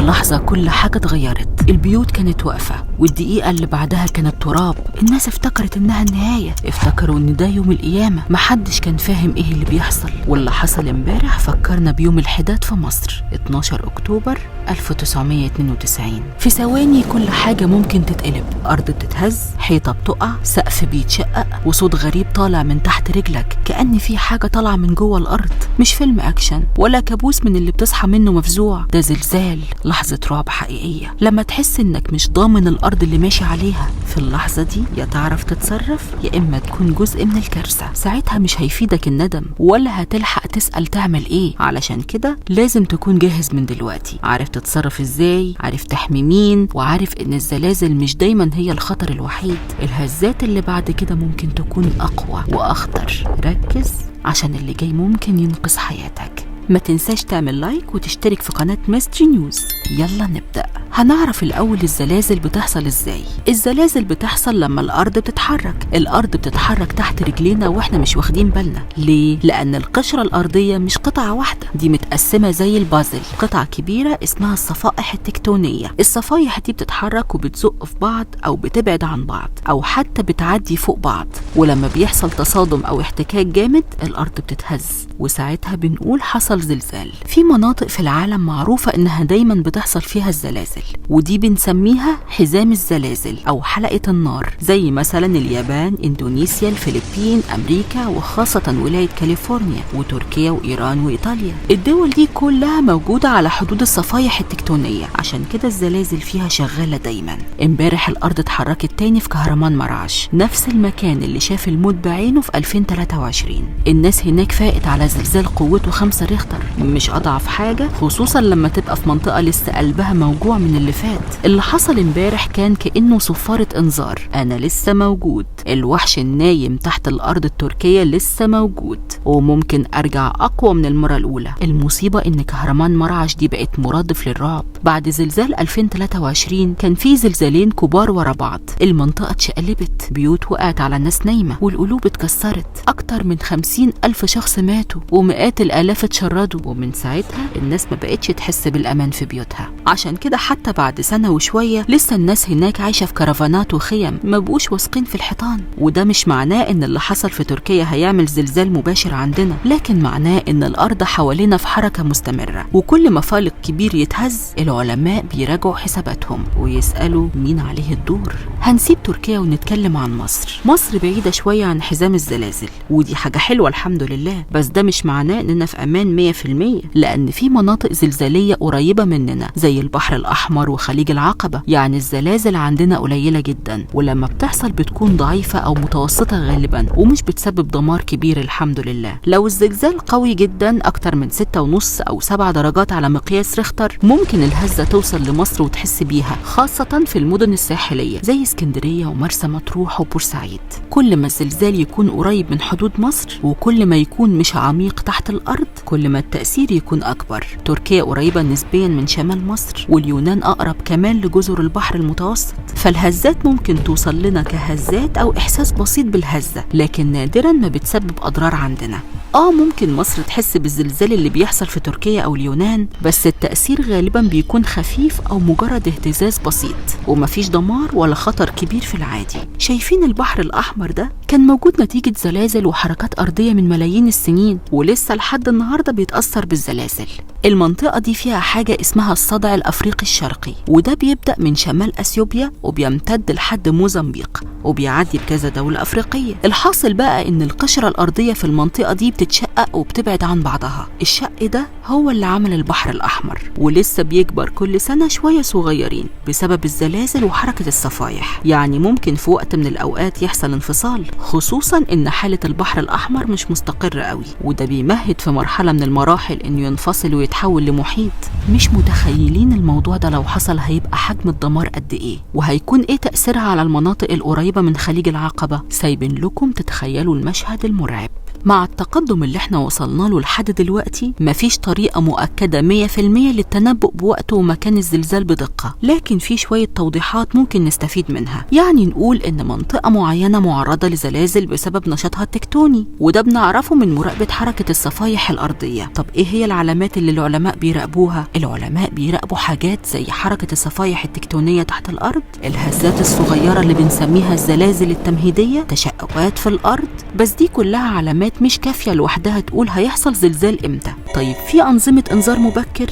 لحظة كل حاجة اتغيرت. البيوت كانت واقفة، والدقيقة اللي بعدها كانت تراب. الناس افتكرت إنها النهاية، افتكروا إن ده يوم القيامة. محدش كان فاهم إيه اللي بيحصل. واللي حصل امبارح فكرنا بيوم الحداد في مصر 12 أكتوبر 1992. في ثواني كل حاجة ممكن تتقلب. أرض بتتهز، حيطة بتقع، سقف بيتشقق، وصوت غريب طالع من تحت رجلك كأن في حاجة طالعة من جوه الأرض. مش فيلم أكشن ولا كابوس من اللي بتصحى منه مفزوع، ده زلزال، لحظة رعب حقيقية. لما تحس إنك مش ضامن الأرض اللي ماشي عليها، في اللحظة دي يا تعرف تتصرف يا إما تكون جزء من الكارثة. ساعتها مش هيفيدك الندم ولا هتلحق تسأل تعمل إيه. علشان كده لازم تكون جاهز من دلوقتي، عارف تتصرف إزاي، عارف تحمي مين، وعارف إن الزلازل مش دايما هي الخطر الوحيد. الهزات اللي بعد كده ممكن تكون أقوى وأخطر. ركز عشان اللي جاي ممكن ينقذ حياتك. ما تنساش تعمل لايك وتشترك في قناة ميستري نيوز. يلا نبدأ. هنعرف الأول الزلازل بتحصل إزاي. الزلازل بتحصل لما الأرض بتتحرك. الأرض بتتحرك تحت رجلينا وإحنا مش واخدين بالنا. ليه؟ لأن القشرة الأرضية مش قطعة واحدة، دي متقسمة زي البازل، قطع كبيرة اسمها الصفائح التكتونية. الصفائح دي بتتحرك وبتزق في بعض أو بتبعد عن بعض أو حتى بتعدي فوق بعض. ولما بيحصل تصادم أو احتكاك جامد الأرض بتتهز، وساعتها بنقول حصل زلزال. في مناطق في العالم معروفة إنها دايما بتحصل فيها الزلازل، ودي بنسميها حزام الزلازل أو حلقة النار، زي مثلا اليابان، إندونيسيا، الفلبين، أمريكا، وخاصة ولاية كاليفورنيا وتركيا وإيران وإيطاليا. الدول دي كلها موجودة على حدود الصفائح التكتونية، عشان كده الزلازل فيها شغالة دايما. امبارح الأرض اتحركت تاني في كهرمان مراش، نفس المكان اللي شاف الموت بعينه في 2023. الناس هناك فاقت على زلزال قوته 5 ريختر، مش أضعف حاجة، خصوصا لما تبقى في منطقة لسه قلبها موجوع من اللي فات. اللي حصل امبارح كان كأنه صفارة انذار، انا لسه موجود، الوحش النايم تحت الارض التركية لسه موجود، وممكن ارجع اقوى من المرة الاولى. المصيبة ان كهرمان مراش دي بقت مرادف للرعب. بعد زلزال 2023 كان في زلزالين كبار ورا بعض، المنطقة اتشقلبت، بيوت وقعت على الناس نايمة والقلوب اتكسرت، اكتر من 50,000 شخص ماتوا ومئات الالاف اتشردوا. ومن ساعتها الناس ما بقتش تحس بالامان في بيوتها. عشان كده حتى بعد سنة وشوية لسه الناس هناك عايشة في كرفانات وخيم، ما بقوش واثقين في الحيطان. وده مش معناه ان اللي حصل في تركيا هيعمل زلزال مباشر عندنا، لكن معناه ان الارض حوالينا في حركة مستمرة، وكل ما فالق كبير يتهز العلماء بيراجعوا حساباتهم ويسألوا مين عليه الدور. هنسيب تركيا ونتكلم عن مصر. مصر بعيدة شوية عن حزام الزلازل، ودي حاجة حلوة الحمد لله، بس ده مش معناه اننا في امان 100%، لان في مناطق زلزالية قريبة مننا زي البحر الأحمر وخليج العقبة. يعني الزلازل عندنا قليلة جدا، ولما بتحصل بتكون ضعيفة أو متوسطة غالبا، ومش بتسبب دمار كبير الحمد لله. لو الزلزال قوي جدا أكتر من 6.5 أو 7 درجات على مقياس ريختر، ممكن الهزة توصل لمصر وتحس بيها، خاصة في المدن الساحلية زي اسكندرية ومرسى مطروح وبورسعيد. كل ما الزلزال يكون قريب من حدود مصر، وكل ما يكون مش عميق تحت الأرض، كل ما التأثير يكون أكبر. تركيا قريبة نسبيا من شمال مصر، واليونان أقرب كمان لجزر البحر المتوسط، فالهزات ممكن توصل لنا كهزات أو إحساس بسيط بالهزة، لكن نادرا ما بتسبب أضرار عندنا. ممكن مصر تحس بالزلزال اللي بيحصل في تركيا أو اليونان، بس التأثير غالبا بيكون خفيف أو مجرد اهتزاز بسيط، ومفيش دمار ولا خطر كبير في العادي. شايفين البحر الأحمر ده كان موجود نتيجة زلازل وحركات أرضية من ملايين السنين، ولسه لحد النهاردة بيتأثر بالزلازل. المنطقة دي فيها حاجة اسمها الصدع الأفريقي الشرقي، وده بيبدأ من شمال أثيوبيا وبيمتد لحد موزمبيق وبيعدي بكذا دولة أفريقية. الحاصل بقى إن القشرة الأرضية في المنطقة دي بتتشقق وبتبعد عن بعضها. الشق ده هو اللي عمل البحر الأحمر، ولسه بيكبر كل سنة شوية صغيرين بسبب الزلازل وحركة الصفائح. يعني ممكن في وقت من الأوقات يحصل انفصال، خصوصا إن حالة البحر الأحمر مش مستقرة قوي، وده بيمهد في مرحلة من المراحل إنه ينفصل ويتحول لمحيط. مش متخيلين الموضوع ده لو حصل هيبقى حجم الدمار قد إيه، وهيكون إيه تأثيرها على المناطق القريبة من خليج العقبة. سايبين لكم تتخيلوا المشهد المرعب. مع التقدم اللي احنا وصلنا له لحد دلوقتي مفيش طريقة مؤكدة 100% للتنبؤ بوقت ومكان الزلزال بدقة، لكن في شوية توضيحات ممكن نستفيد منها. يعني نقول إن منطقة معينة معرضة لزلازل بسبب نشاطها التكتوني، وده بنعرفه من مراقبة حركة الصفائح الأرضية. طب إيه هي العلامات اللي العلماء بيراقبوها؟ العلماء بيراقبوا حاجات زي حركة الصفائح التكتونية تحت الأرض، الهزات الصغيرة اللي بنسميها الزلازل التمهيدية، تشققات في الأرض. بس دي كلها علامات مش كافية لوحدها تقول هيحصل زلزال إمتى. طيب في أنظمة إنذار مبكر؟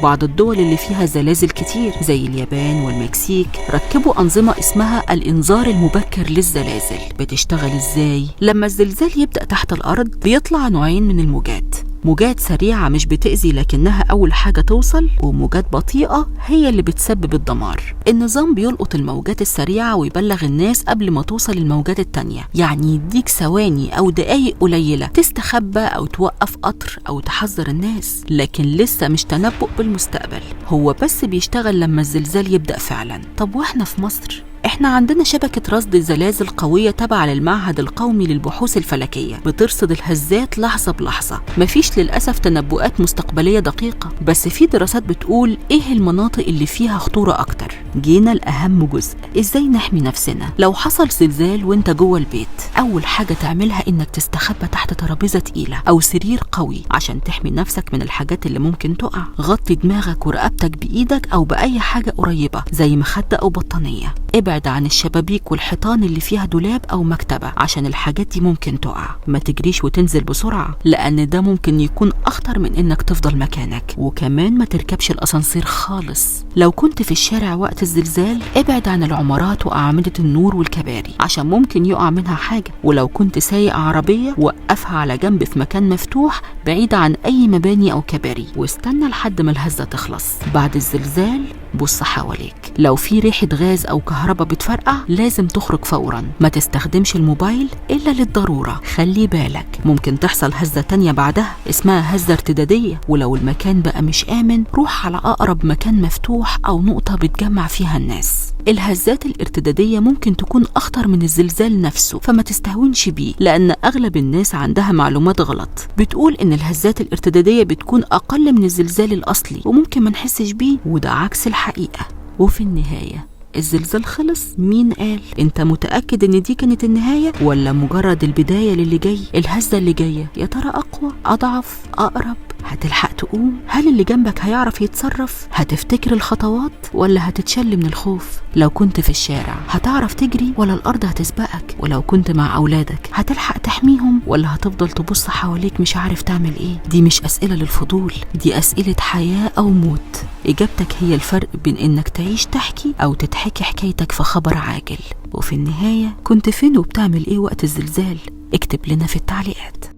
بعض الدول اللي فيها زلازل كتير زي اليابان والمكسيك ركبوا أنظمة اسمها الإنذار المبكر للزلازل. بتشتغل إزاي؟ لما الزلزال يبدأ تحت الأرض بيطلع نوعين من الموجات، موجات سريعة مش بتأذي لكنها أول حاجة توصل، وموجات بطيئة هي اللي بتسبب الدمار. النظام بيلقط الموجات السريعة ويبلغ الناس قبل ما توصل الموجات التانية، يعني يديك ثواني أو دقايق قليلة تستخبى أو توقف قطر أو تحذر الناس، لكن لسه مش تنبؤ بالمستقبل، هو بس بيشتغل لما الزلزال يبدأ فعلا. طب وإحنا في مصر؟ احنا عندنا شبكة رصد زلازل قوية تابعة للمعهد القومي للبحوث الفلكية بترصد الهزات لحظة بلحظة. مفيش للأسف تنبؤات مستقبلية دقيقة، بس في دراسات بتقول ايه المناطق اللي فيها خطورة اكتر. جينا لأهم جزء، ازاي نحمي نفسنا لو حصل زلزال وانت جوه البيت. اول حاجة تعملها انك تستخبى تحت ترابيزة تقيلة او سرير قوي عشان تحمي نفسك من الحاجات اللي ممكن تقع. غطي دماغك ورقبتك بإيدك او بأي حاجة قريبة زي مخدة او بطانية. ابعد عن الشبابيك والحيطان اللي فيها دولاب أو مكتبة عشان الحاجات دي ممكن تقع. ما تجريش وتنزل بسرعة لأن ده ممكن يكون أخطر من إنك تفضل مكانك. وكمان ما تركبش الأسانسير خالص. لو كنت في الشارع وقت الزلزال ابعد عن العمارات وأعمدة النور والكباري عشان ممكن يقع منها حاجة. ولو كنت سايق عربية وقفها على جنب في مكان مفتوح بعيد عن أي مباني أو كباري، واستنى لحد ما الهزة تخلص. بعد الزلزال بص حواليك، لو في ريحة غاز أو كهرباء بتفرقع لازم تخرج فورا. ما تستخدمش الموبايل إلا للضرورة. خلي بالك ممكن تحصل هزة تانية بعدها اسمها هزة ارتدادية، ولو المكان بقى مش آمن روح على أقرب مكان مفتوح أو نقطة بتجمع فيها الناس. الهزات الارتدادية ممكن تكون أخطر من الزلزال نفسه، فما تستهونش بيه لأن أغلب الناس عندها معلومات غلط بتقول إن الهزات الارتدادية بتكون أقل من الزلزال الأصلي وممكن ما نحسش بيه، وده عكس الحقيقة. وفي النهاية الزلزال خلص؟ مين قال؟ انت متأكد ان دي كانت النهاية ولا مجرد البداية للي جاي؟ الهزة اللي جاية يا ترى أقوى، أضعف، أقرب؟ هتلحق تقوم؟ هل اللي جنبك هيعرف يتصرف؟ هتفتكر الخطوات ولا هتتشل من الخوف؟ لو كنت في الشارع هتعرف تجري ولا الأرض هتسبقك؟ ولو كنت مع أولادك هتلحق تحميهم ولا هتفضل تبص حواليك مش عارف تعمل ايه؟ دي مش أسئلة للفضول، دي أسئلة حياة أو موت. إجابتك هي الفرق بين إنك تعيش تحكي أو تتحكي حكايتك في خبر عاجل. وفي النهاية كنت فين وبتعمل ايه وقت الزلزال؟ اكتب لنا في التعليقات.